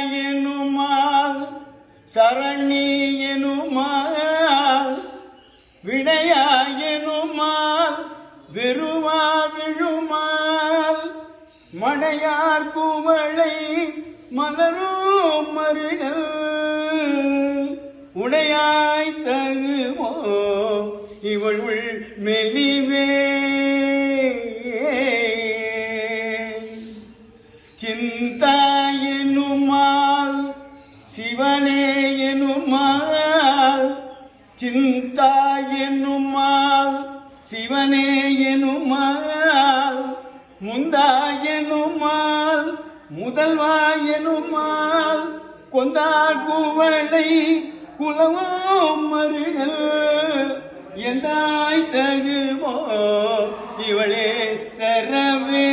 சடையாயனுமால் சரணி எனுமால் விடையாயனுமால் வெறுவா விழுமால் மடையார் குவளை மலரும் மருகள் உடையாய் தகுமோ இவள் உள் மெலிவே சிந்தாயனுமால் சிவனே எனுமால் சிந்தாயனுமால் சிவனே எனுமால் முந்தாயனுமால் முதல்வாயனுமால் கொந்தார் குவளை குலவும் மருகள் எந்தாய் தகுமோ இவளே சரவே